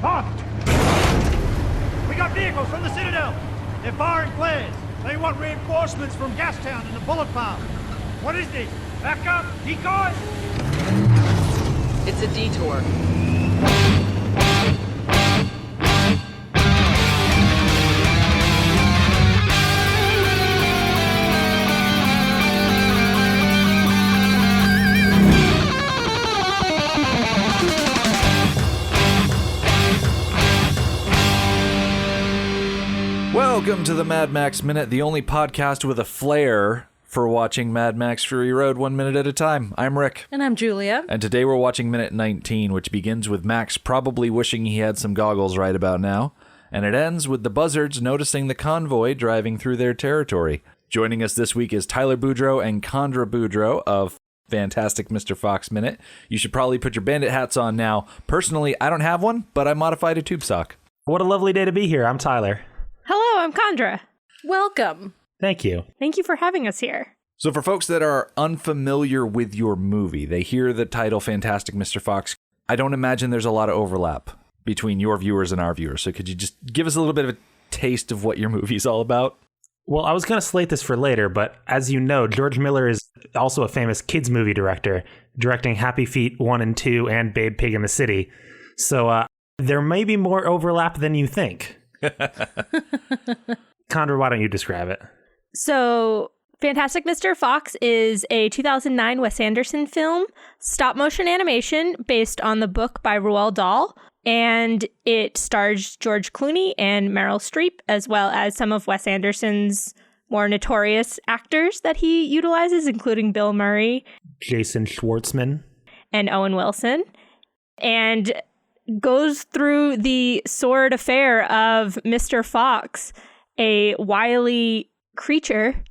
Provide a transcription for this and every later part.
Halt! We got vehicles from the Citadel. They're firing flares. They want reinforcements from Gastown and the Bullet Farm. What is this? Backup? Decoy? It's a detour. Welcome to the Mad Max Minute, the only podcast with a flair for watching Mad Max Fury Road 1 minute at a time. I'm Rick. And I'm Julia. And today we're watching minute 19, which begins with Max probably wishing he had some goggles right about now. And it ends with the Buzzards noticing the convoy driving through their territory. Joining us this week is Tyler Boudreau and Chandra Boudreau of Fantastic Mr. Fox Minute. You should probably put your bandit hats on now. Personally, I don't have one, but I modified a tube sock. What a lovely day to be here. I'm Tyler. Hello, I'm Chandra. Welcome. Thank you. Thank you for having us here. So for folks that are unfamiliar with your movie, they hear the title Fantastic Mr. Fox. I don't imagine there's a lot of overlap between your viewers and our viewers. So could you just give us a little bit of a taste of what your movie's all about? Well, I was going to slate this for later, but as you know, George Miller is also a famous kids movie director, directing Happy Feet 1 and 2 and Babe Pig in the City. So there may be more overlap than you think. Chandra, why don't you describe it? So, Fantastic Mr. Fox is a 2009 Wes Anderson film, stop-motion animation based on the book by Roald Dahl, and it stars George Clooney and Meryl Streep, as well as some of Wes Anderson's more notorious actors that he utilizes, including Bill Murray, Jason Schwartzman, and Owen Wilson. And goes through the sordid affair of Mr. Fox, a wily critter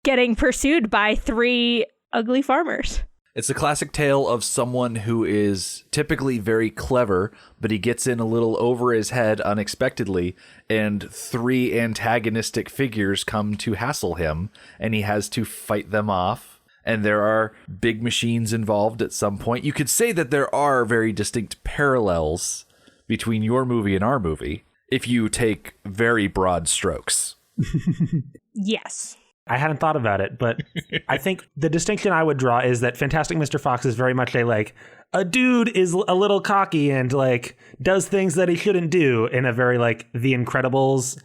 getting pursued by three ugly farmers. It's a classic tale of someone who is typically very clever, but he gets in a little over his head unexpectedly, and three antagonistic figures come to hassle him, and he has to fight them off. And there are big machines involved at some point. You could say that there are very distinct parallels between your movie and our movie, if you take very broad strokes. Yes. I hadn't thought about it, but I think the distinction I would draw is that Fantastic Mr. Fox is very much a dude is a little cocky and does things that he shouldn't do in a very The Incredibles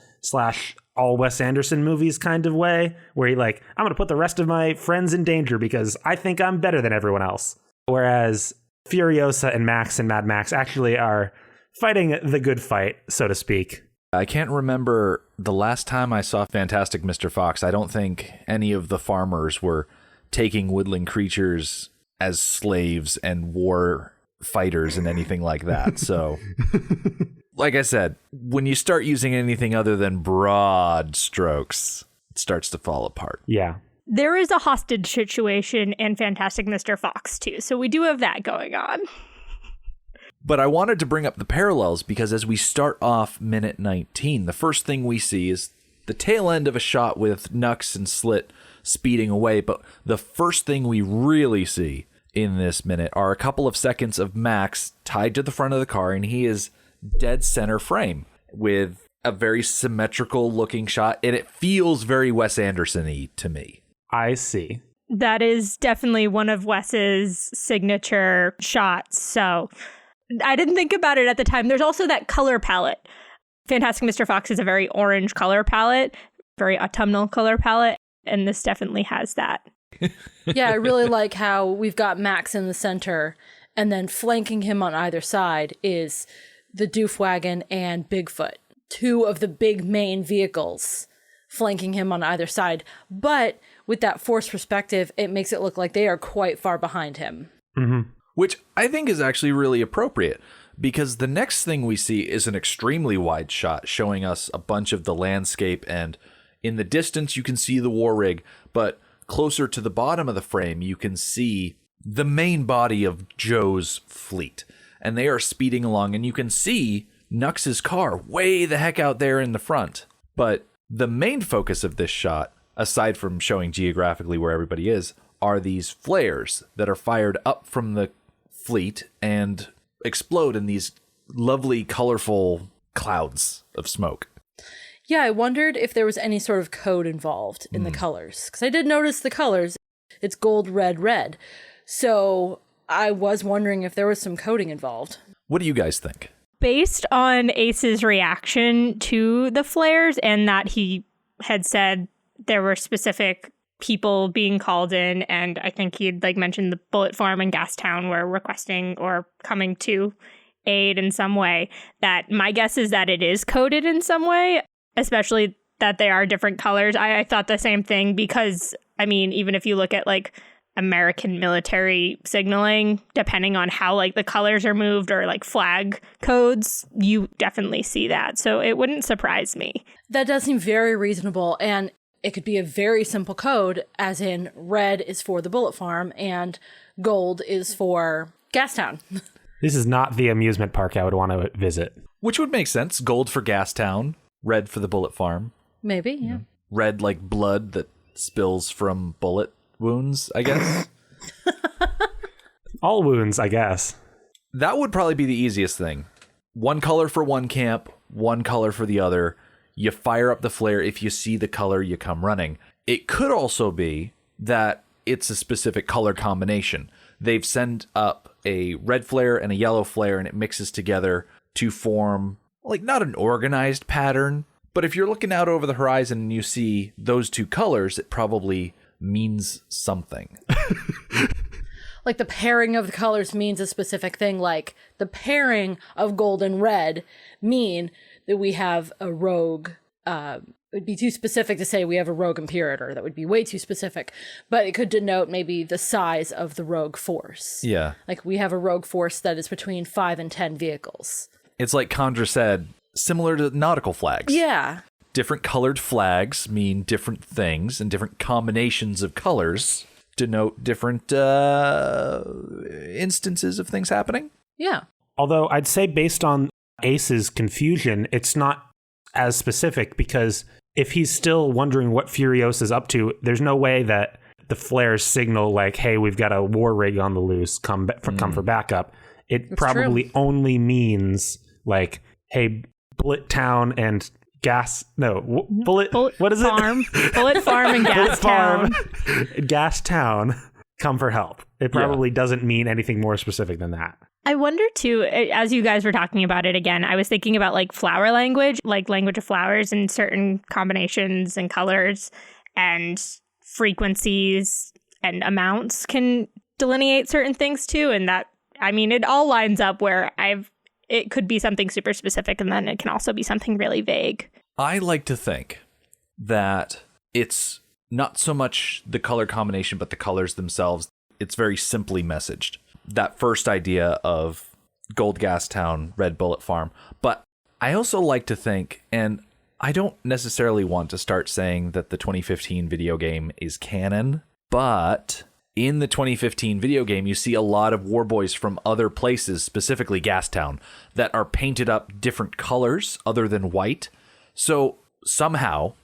/ all Wes Anderson movies kind of way, where he I'm going to put the rest of my friends in danger because I think I'm better than everyone else. Whereas Furiosa and Max and Mad Max actually are fighting the good fight, so to speak. I can't remember the last time I saw Fantastic Mr. Fox. I don't think any of the farmers were taking woodland creatures as slaves and war fighters and anything like that. So, like I said, when you start using anything other than broad strokes, it starts to fall apart. Yeah. There is a hostage situation in Fantastic Mr. Fox, too. So we do have that going on. But I wanted to bring up the parallels because as we start off minute 19, the first thing we see is the tail end of a shot with Nux and Slit speeding away. But the first thing we really see in this minute are a couple of seconds of Max tied to the front of the car, and he is dead center frame with a very symmetrical looking shot, and it feels very Wes Anderson-y to me. I see. That is definitely one of Wes's signature shots, so I didn't think about it at the time. There's also that color palette. Fantastic Mr. Fox is a very orange color palette, very autumnal color palette, and this definitely has that. Yeah, I really like how we've got Max in the center, and then flanking him on either side is the Doofwagon and Bigfoot, two of the big main vehicles flanking him on either side. But with that forced perspective, it makes it look like they are quite far behind him. Mm-hmm. Which I think is actually really appropriate, because the next thing we see is an extremely wide shot showing us a bunch of the landscape, and in the distance you can see the war rig, but closer to the bottom of the frame you can see the main body of Joe's fleet, and they are speeding along, and you can see Nux's car way the heck out there in the front. But the main focus of this shot, aside from showing geographically where everybody is, are these flares that are fired up from the fleet and explode in these lovely, colorful clouds of smoke. Yeah, I wondered if there was any sort of code involved in the colors. Because I did notice the colors. It's gold, red, red. So I was wondering if there was some coding involved. What do you guys think? Based on Ace's reaction to the flares and that he had said there were specific people being called in, and I think he'd mentioned the Bullet Farm and Gastown were requesting or coming to aid in some way, that my guess is that it is coded in some way, especially that they are different colors. I thought the same thing because, I mean, even if you look at American military signaling, depending on how the colors are moved or flag codes, you definitely see that. So it wouldn't surprise me. That does seem very reasonable, and it could be a very simple code, as in red is for the Bullet Farm and gold is for Gastown. This is not the amusement park I would want to visit. Which would make sense. Gold for Gastown, red for the Bullet Farm. Maybe, yeah. Red like blood that spills from bullet wounds, I guess. All wounds, I guess. That would probably be the easiest thing. One color for one camp, one color for the other. You fire up the flare. If you see the color, you come running. It could also be that it's a specific color combination. They've sent up a red flare and a yellow flare, and it mixes together to form, not an organized pattern, but if you're looking out over the horizon and you see those two colors, it probably means something. The pairing of the colors means a specific thing, the pairing of gold and red mean that we have a rogue. It would be too specific to say we have a rogue Imperator. That would be way too specific. But it could denote maybe the size of the rogue force. Yeah. We have a rogue force that is between 5 and 10 vehicles. It's like Chandra said, similar to nautical flags. Yeah. Different colored flags mean different things, and different combinations of colors denote different instances of things happening. Yeah. Although I'd say based on Ace's confusion, it's not as specific, because if he's still wondering what Furiosa's up to, there's no way that the flares signal hey, we've got a war rig on the loose, come for backup. It probably only means hey, Bullet Town and Bullet what is Farm. it? Bullet Farm and Gastown. Gastown, come for help. It probably doesn't mean anything more specific than that. I wonder too, as you guys were talking about it again, I was thinking about flower language, language of flowers, and certain combinations and colors and frequencies and amounts can delineate certain things too. And that, it all lines up where it could be something super specific, and then it can also be something really vague. I like to think that it's not so much the color combination, but the colors themselves. It's very simply messaged. That first idea of Gold Gastown, Red Bullet Farm. But I also like to think, and I don't necessarily want to start saying that the 2015 video game is canon, but in the 2015 video game, you see a lot of warboys from other places, specifically Gastown, that are painted up different colors other than white. So somehow,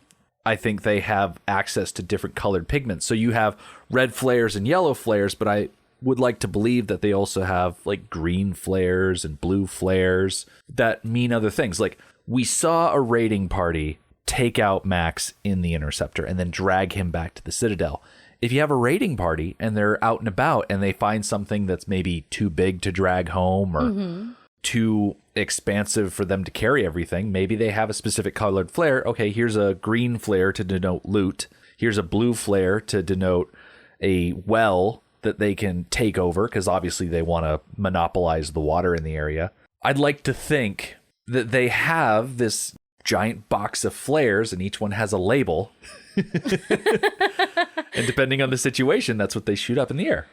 I think they have access to different colored pigments. So you have red flares and yellow flares, but I would like to believe that they also have green flares and blue flares that mean other things. We saw a raiding party take out Max in the Interceptor and then drag him back to the Citadel. If you have a raiding party and they're out and about and they find something that's maybe too big to drag home or too expansive for them to carry everything, maybe they have a specific colored flare. Okay, here's a green flare to denote loot. Here's a blue flare to denote a well that they can take over, because obviously they want to monopolize the water in the area. I'd like to think that they have this giant box of flares and each one has a label. And depending on the situation, that's what they shoot up in the air.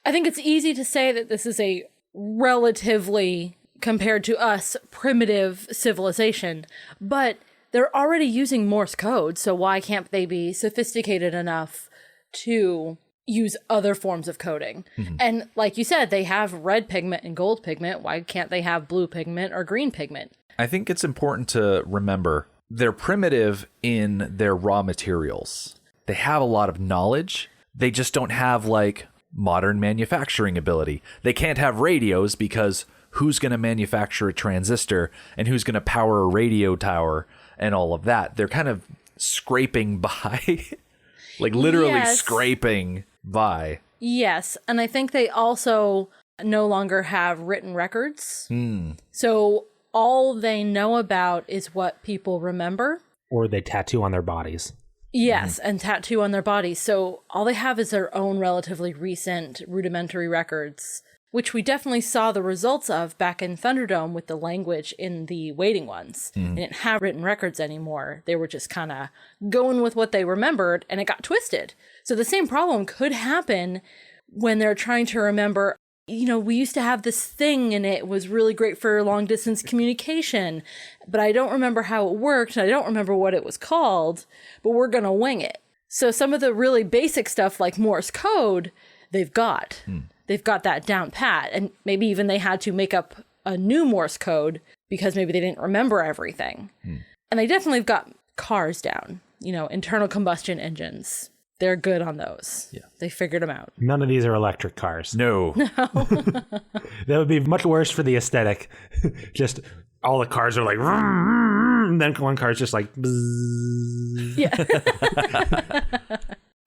I think it's easy to say that this is a relatively, compared to us, primitive civilization, but they're already using Morse code, so why can't they be sophisticated enough to use other forms of coding? And like you said, they have red pigment and gold pigment. Why can't they have blue pigment or green pigment? I think it's important to remember they're primitive in their raw materials. They have a lot of knowledge. They just don't have modern manufacturing ability. They can't have radios because who's going to manufacture a transistor and who's going to power a radio tower and all of that. They're kind of scraping by, like literally scraping by. Yes, and I think they also no longer have written records. So all they know about is what people remember. Or they tattoo on their bodies. Yes, and tattoo on their bodies. So all they have is their own relatively recent rudimentary records, which we definitely saw the results of back in Thunderdome with the language in the waiting ones. They didn't have written records anymore. They were just kind of going with what they remembered, and it got twisted. So the same problem could happen when they're trying to remember, you know, we used to have this thing and it was really great for long distance communication, but I don't remember how it worked and I don't remember what it was called, but we're going to wing it. So some of the really basic stuff like Morse code, they've got. They've got that down pat. And maybe even they had to make up a new Morse code because maybe they didn't remember everything. And they definitely have got cars down, you know, internal combustion engines. They're good on those. Yeah. They figured them out. None of these are electric cars. No. That would be much worse for the aesthetic. Just all the cars are like, and then one car's just like, Yeah.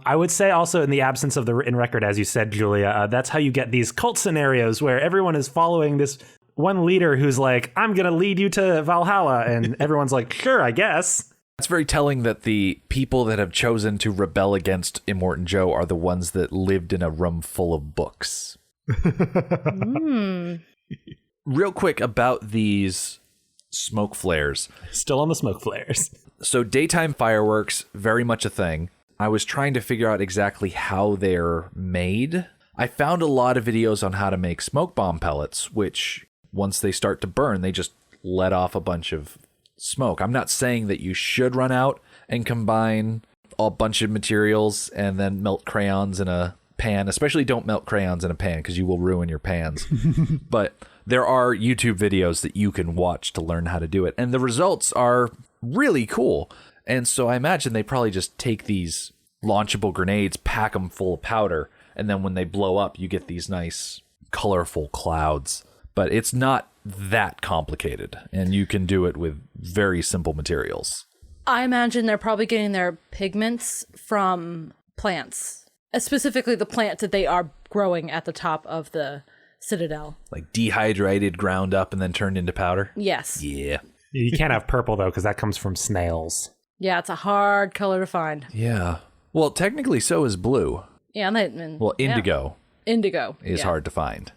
I would say also in the absence of the written record, as you said, Julia, that's how you get these cult scenarios where everyone is following this one leader who's like, I'm going to lead you to Valhalla. And everyone's like, sure, I guess. It's very telling that the people that have chosen to rebel against Immortan Joe are the ones that lived in a room full of books. Real quick about these smoke flares. Still on the smoke flares. So daytime fireworks, very much a thing. I was trying to figure out exactly how they're made. I found a lot of videos on how to make smoke bomb pellets, which once they start to burn, they just let off a bunch of smoke. I'm not saying that you should run out and combine a bunch of materials and then melt crayons in a pan. Especially don't melt crayons in a pan because you will ruin your pans. But there are YouTube videos that you can watch to learn how to do it. And the results are really cool. And so I imagine they probably just take these launchable grenades, pack them full of powder, and then when they blow up, you get these nice colorful clouds. But it's not that complicated, and you can do it with very simple materials. I imagine they're probably getting their pigments from plants, specifically the plants that they are growing at the top of the citadel. Like dehydrated, ground up, and then turned into powder? Yes. Yeah. You can't have purple, though, because that comes from snails. Yeah, it's a hard color to find. Yeah. Well, technically so is blue. Yeah, well, indigo. Yeah. Indigo is hard to find.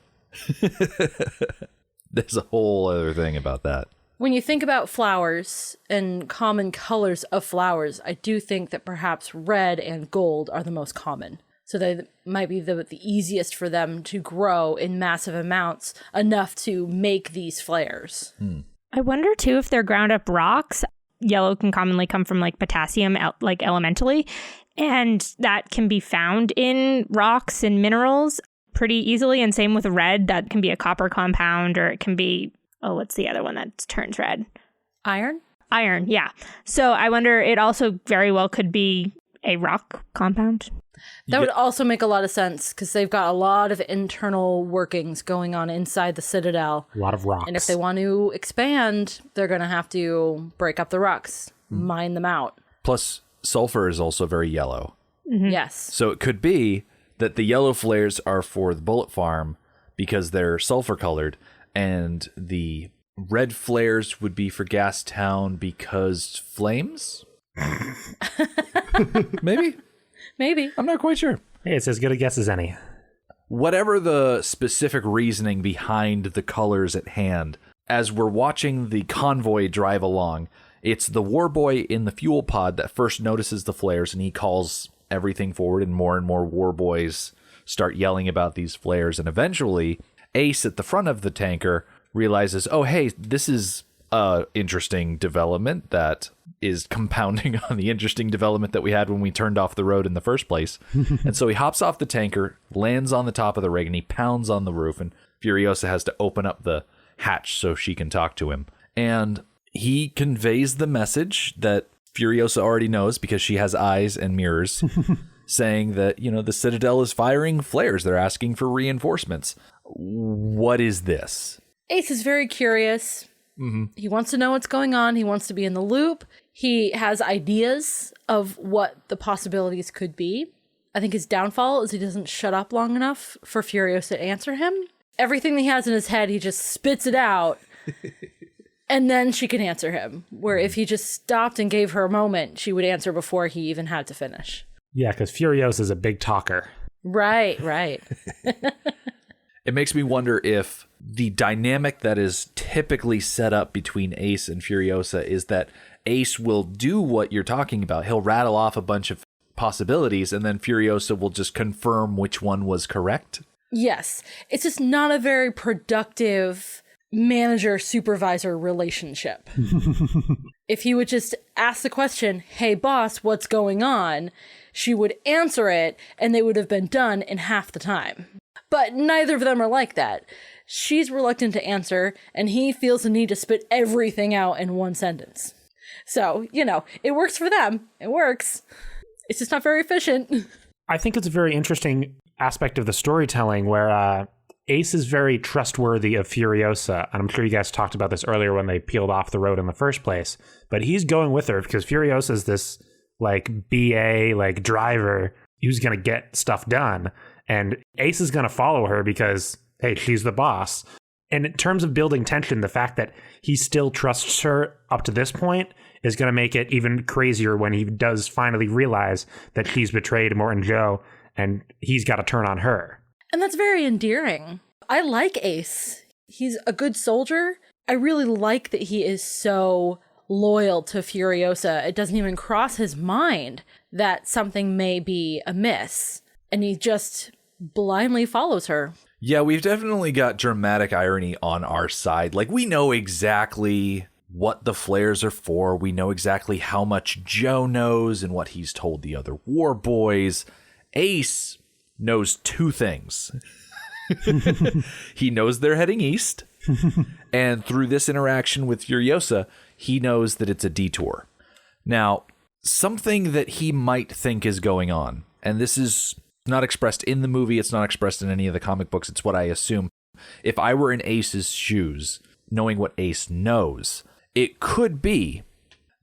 There's a whole other thing about that. When you think about flowers and common colors of flowers, I do think that perhaps red and gold are the most common. So they might be the easiest for them to grow in massive amounts, enough to make these flares. I wonder, too, if they're ground up rocks. Yellow can commonly come from like potassium, like elementally, and that can be found in rocks and minerals pretty easily. And same with red, that can be a copper compound, or it can be, what's the other one that turns red? Iron? Iron, yeah. So I wonder, it also very well could be a rock compound. That would also make a lot of sense because they've got a lot of internal workings going on inside the citadel. A lot of rocks. And if they want to expand, they're going to have to break up the rocks, mine them out. Plus, sulfur is also very yellow. Yes. So it could be that the yellow flares are for the bullet farm because they're sulfur colored, and the red flares would be for Gastown because flames? Maybe? Maybe. I'm not quite sure. Hey, it's as good a guess as any. Whatever the specific reasoning behind the colors at hand, as we're watching the convoy drive along, it's the war boy in the fuel pod that first notices the flares, and he calls everything forward, and more war boys start yelling about these flares. And eventually, Ace at the front of the tanker realizes, oh, hey, this is a interesting development that is compounding on the interesting development that we had when we turned off the road in the first place. And so he hops off the tanker, lands on the top of the rig, and he pounds on the roof, and Furiosa has to open up the hatch so she can talk to him. And he conveys the message that Furiosa already knows because she has eyes and mirrors, saying that, you know, the Citadel is firing flares. They're asking for reinforcements. What is this? Ace is very curious. He wants to know what's going on. He wants to be in the loop. He has ideas of what the possibilities could be. I think his downfall is he doesn't shut up long enough for Furiosa to answer him. Everything he has in his head, he just spits it out. And then she can answer him. Where if he just stopped and gave her a moment, she would answer before he even had to finish. Yeah, because Furiosa is a big talker. Right. It makes me wonder if the dynamic that is typically set up between Ace and Furiosa is that Ace will do what you're talking about. He'll rattle off a bunch of possibilities, and then Furiosa will just confirm which one was correct. Yes. It's just not a very productive manager-supervisor relationship. If he would just ask the question, hey, boss, what's going on? She would answer it, and they would have been done in half the time. But neither of them are like that. She's reluctant to answer, and he feels the need to spit everything out in one sentence. So, it works for them. It works. It's just not very efficient. I think it's a very interesting aspect of the storytelling where Ace is very trustworthy of Furiosa. And I'm sure you guys talked about this earlier when they peeled off the road in the first place. But he's going with her because Furiosa is this BA driver who's going to get stuff done. And Ace is going to follow her because, hey, she's the boss. And in terms of building tension, the fact that he still trusts her up to this point is going to make it even crazier when he does finally realize that she's betrayed Immortan Joe and he's got to turn on her. And that's very endearing. I like Ace. He's a good soldier. I really like that he is so loyal to Furiosa. It doesn't even cross his mind that something may be amiss. And he just blindly follows her. Yeah, we've definitely got dramatic irony on our side. We know exactly what the flares are for. We know exactly how much Joe knows and what he's told the other war boys. Ace knows two things. He knows they're heading east. And through this interaction with Furiosa, he knows that it's a detour. Now, something that he might think is going on, and this is not expressed in the movie, it's not expressed in any of the comic books, it's what I assume. If I were in Ace's shoes, knowing what Ace knows, it could be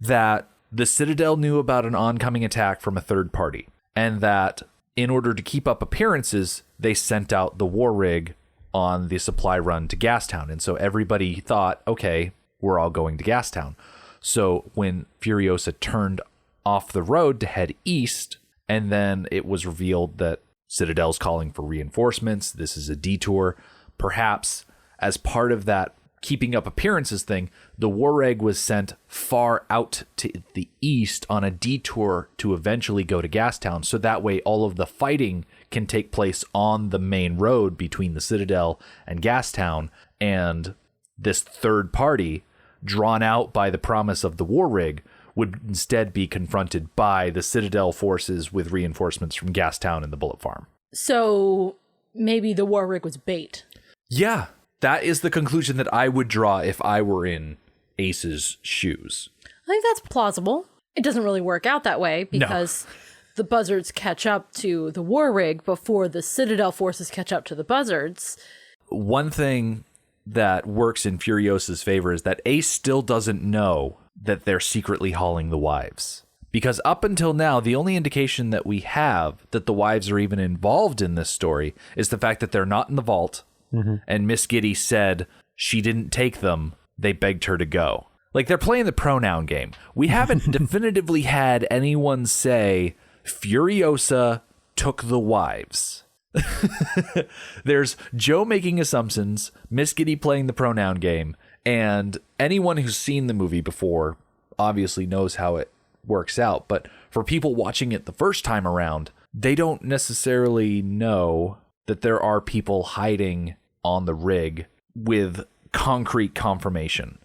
that the Citadel knew about an oncoming attack from a third party, and that in order to keep up appearances, they sent out the war rig on the supply run to Gastown. And so everybody thought, okay, we're all going to Gastown. So when Furiosa turned off the road to head east, and then it was revealed that Citadel's calling for reinforcements, this is a detour, perhaps as part of that keeping up appearances thing, the war egg was sent far out to the east on a detour to eventually go to Gastown. So that way all of the fighting can take place on the main road between the Citadel and Gastown. And this third party, drawn out by the promise of the war rig, would instead be confronted by the Citadel forces with reinforcements from Gastown and the Bullet Farm. So maybe the war rig was bait. Yeah, that is the conclusion that I would draw if I were in Ace's shoes. I think that's plausible. It doesn't really work out that way because the buzzards catch up to the war rig before the Citadel forces catch up to the buzzards. One thing that works in Furiosa's favor is that Ace still doesn't know that they're secretly hauling the wives. Because up until now, the only indication that we have that the wives are even involved in this story is the fact that they're not in the vault. Mm-hmm. And Miss Giddy said she didn't take them. They begged her to go. They're playing the pronoun game. We haven't definitively had anyone say Furiosa took the wives. There's Joe making assumptions, Miss Giddy playing the pronoun game, and anyone who's seen the movie before obviously knows how it works out. But for people watching it the first time around, they don't necessarily know that there are people hiding on the rig with concrete confirmation.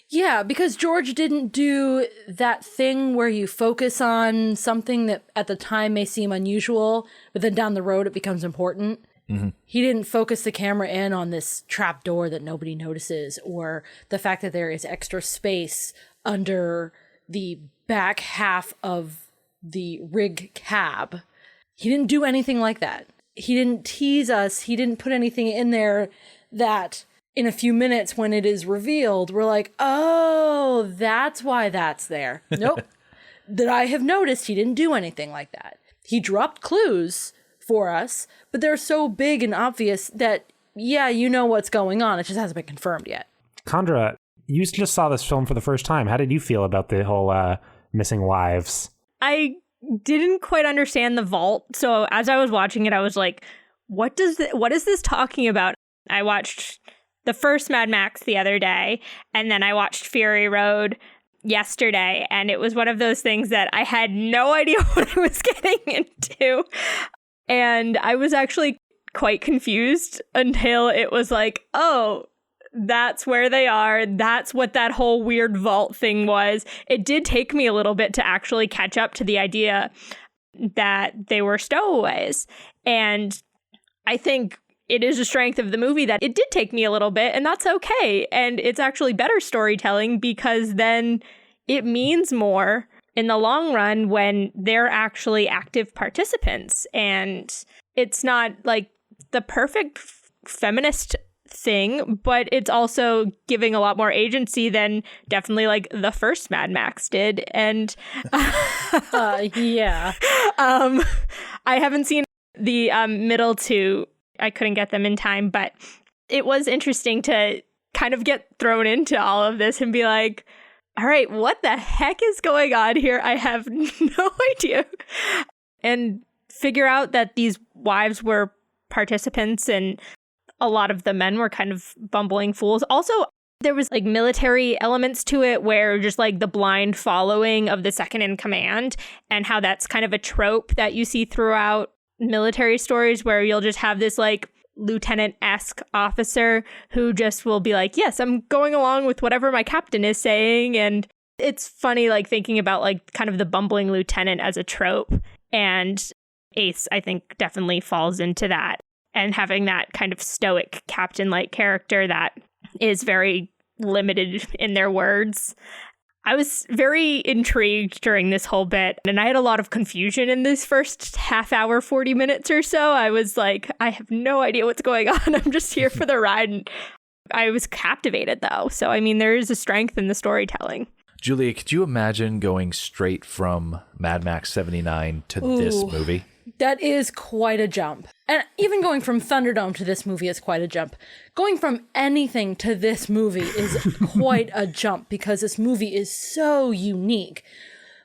Yeah, because George didn't do that thing where you focus on something that at the time may seem unusual, but then down the road it becomes important. Mm-hmm. He didn't focus the camera in on this trap door that nobody notices, or the fact that there is extra space under the back half of the rig cab. He didn't do anything like that. He didn't tease us. He didn't put anything in there that in a few minutes when it is revealed, we're like, oh, that's why that's there. Nope. That I have noticed he didn't do anything like that. He dropped clues for us, but they're so big and obvious that, yeah, you know what's going on. It just hasn't been confirmed yet. Chandra, you just saw this film for the first time. How did you feel about the whole missing wives? I didn't quite understand the vault. So as I was watching it, I was like, what is this talking about? I watched the first Mad Max the other day, and then I watched Fury Road yesterday, and it was one of those things that I had no idea what I was getting into. And I was actually quite confused until it was like, oh, that's where they are. That's what that whole weird vault thing was. It did take me a little bit to actually catch up to the idea that they were stowaways. And I think it is a strength of the movie that it did take me a little bit, and that's okay. And it's actually better storytelling because then it means more in the long run when they're actually active participants. And it's not like the perfect feminist thing, but it's also giving a lot more agency than definitely like the first Mad Max did. And yeah. I haven't seen the middle two. I couldn't get them in time, but it was interesting to kind of get thrown into all of this and be like, all right, what the heck is going on here? I have no idea. And figure out that these wives were participants and a lot of the men were kind of bumbling fools. Also, there was like military elements to it where just like the blind following of the second in command and how that's kind of a trope that you see throughout military stories where you'll just have this like lieutenant-esque officer who just will be like, yes, I'm going along with whatever my captain is saying. And it's funny like thinking about like kind of the bumbling lieutenant as a trope. And Ace, I think, definitely falls into that. And having that kind of stoic captain-like character that is very limited in their words. I was very intrigued during this whole bit, and I had a lot of confusion in this first half hour, 40 minutes or so. I was like, I have no idea what's going on. I'm just here for the ride. And I was captivated, though. So, I mean, there is a strength in the storytelling. Julia, could you imagine going straight from Mad Max 79 to this movie? That is quite a jump. And even going from Thunderdome to this movie is quite a jump. Going from anything to this movie is quite a jump because this movie is so unique.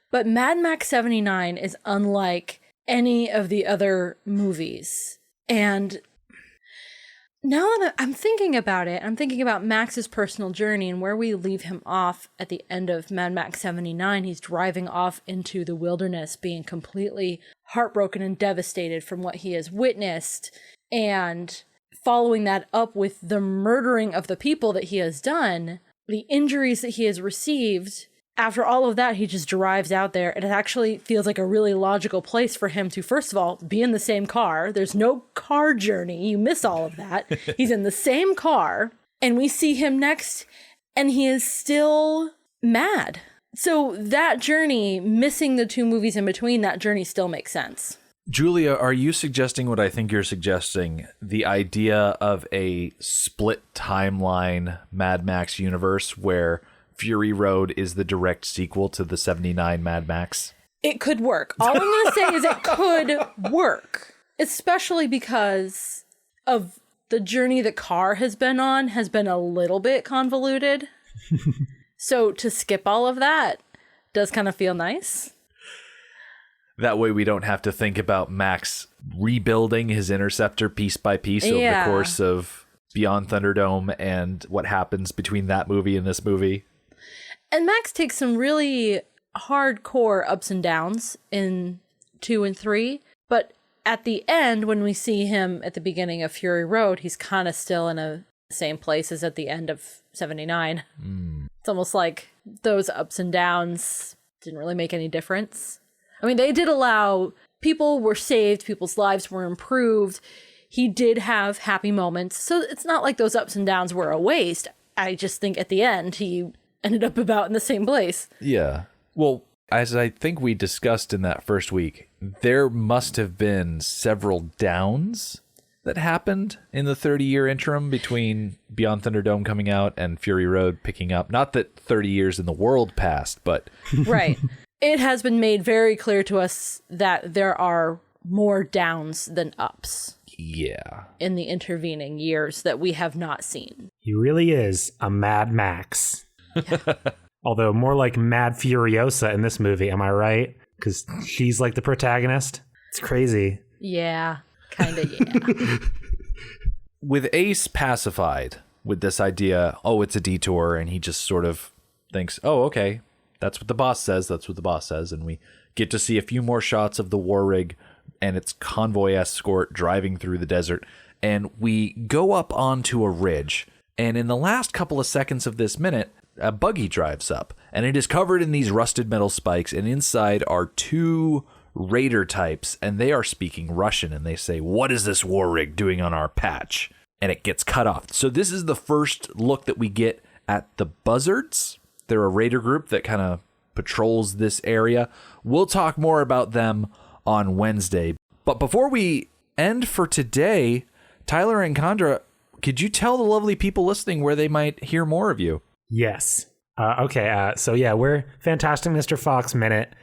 But Mad Max 79 is unlike any of the other movies. And now that I'm thinking about it, I'm thinking about Max's personal journey and where we leave him off at the end of Mad Max 79. He's driving off into the wilderness, being completely heartbroken and devastated from what he has witnessed, and following that up with the murdering of the people that he has done, the injuries that he has received. After all of that, he just drives out there, and it actually feels like a really logical place for him to, first of all, be in the same car. There's no car journey. You miss all of that. He's in the same car, and we see him next, and he is still mad. So that journey, missing the two movies in between, that journey still makes sense. Julia, are you suggesting what I think you're suggesting? The idea of a split timeline Mad Max universe where Fury Road is the direct sequel to the 79 Mad Max? It could work. All I'm going to say is it could work, especially because of the journey the car has been on has been a little bit convoluted. So to skip all of that does kind of feel nice. That way we don't have to think about Max rebuilding his interceptor piece by piece over the course of Beyond Thunderdome and what happens between that movie and this movie. And Max takes some really hardcore ups and downs in 2 and 3, but at the end, when we see him at the beginning of Fury Road, he's kind of still in the same place as at the end of 79. It's almost like those ups and downs didn't really make any difference. I mean, they did allow, people were saved, people's lives were improved. He did have happy moments, so it's not like those ups and downs were a waste. I just think at the end, he ended up about in the same place. Yeah. Well, as I think we discussed in that first week, there must have been several downs that happened in the 30-year interim between Beyond Thunderdome coming out and Fury Road picking up. Not that 30 years in the world passed, but... Right. It has been made very clear to us that there are more downs than ups. Yeah. In the intervening years that we have not seen. He really is a Mad Max. Yeah. Although more like Mad Furiosa in this movie, am I right? Because she's like the protagonist. It's crazy. Yeah, kind of, yeah. With Ace pacified with this idea, oh, it's a detour, and he just sort of thinks, oh, okay, that's what the boss says, and we get to see a few more shots of the war rig and its convoy escort driving through the desert, and we go up onto a ridge, and in the last couple of seconds of this minute, a buggy drives up, and it is covered in these rusted metal spikes, and inside are two raider types, and they are speaking Russian, and they say, what is this war rig doing on our patch? And it gets cut off. So this is the first look that we get at the Buzzards. They're a raider group that kind of patrols this area. We'll talk more about them on Wednesday. But before we end for today, Tyler and Chandra, could you tell the lovely people listening where they might hear more of you? Yes. Okay. So yeah, we're Fantastic Mr. Fox Minute.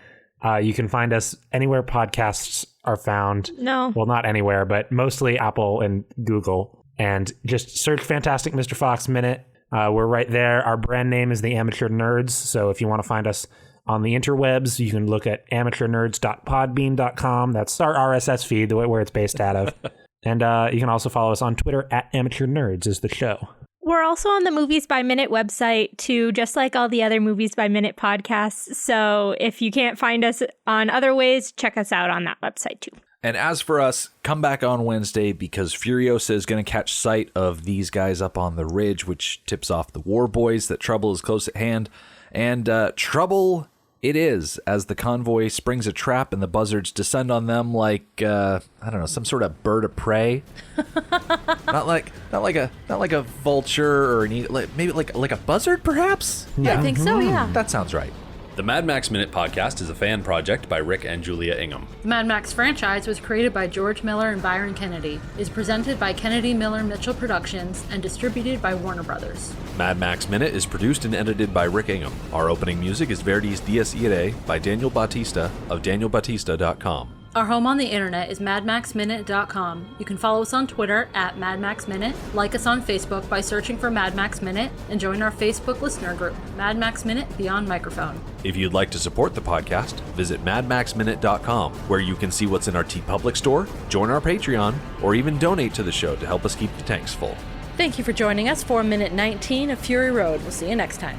You can find us anywhere podcasts are found. No. Well, not anywhere, but mostly Apple and Google. And just search Fantastic Mr. Fox Minute. We're right there. Our brand name is the Amateur Nerds. So if you want to find us on the interwebs, you can look at amateurnerds.podbean.com. That's our RSS feed, where it's based out of. And you can also follow us on Twitter at Amateur Nerds is the show. We're also on the Movies by Minute website too, just like all the other Movies by Minute podcasts. So if you can't find us on other ways, check us out on that website too. And as for us, come back on Wednesday because Furiosa is going to catch sight of these guys up on the ridge, which tips off the war boys that trouble is close at hand. And trouble it is as the convoy springs a trap and the buzzards descend on them like I don't know, some sort of bird of prey. not like a vulture or maybe like a buzzard perhaps. Yeah, I think so. Yeah, that sounds right. The Mad Max Minute podcast is a fan project by Rick and Julia Ingham. The Mad Max franchise was created by George Miller and Byron Kennedy, is presented by Kennedy Miller Mitchell Productions, and distributed by Warner Brothers. Mad Max Minute is produced and edited by Rick Ingham. Our opening music is Verdi's Dies Irae by Daniel Bautista of danielbautista.com. Our home on the internet is madmaxminute.com. You can follow us on Twitter at madmaxminute, like us on Facebook by searching for Mad Max Minute, and join our Facebook listener group, Mad Max Minute Beyond Microphone. If you'd like to support the podcast, visit madmaxminute.com, where you can see what's in our TeePublic store, join our Patreon, or even donate to the show to help us keep the tanks full. Thank you for joining us for Minute 19 of Fury Road. We'll see you next time.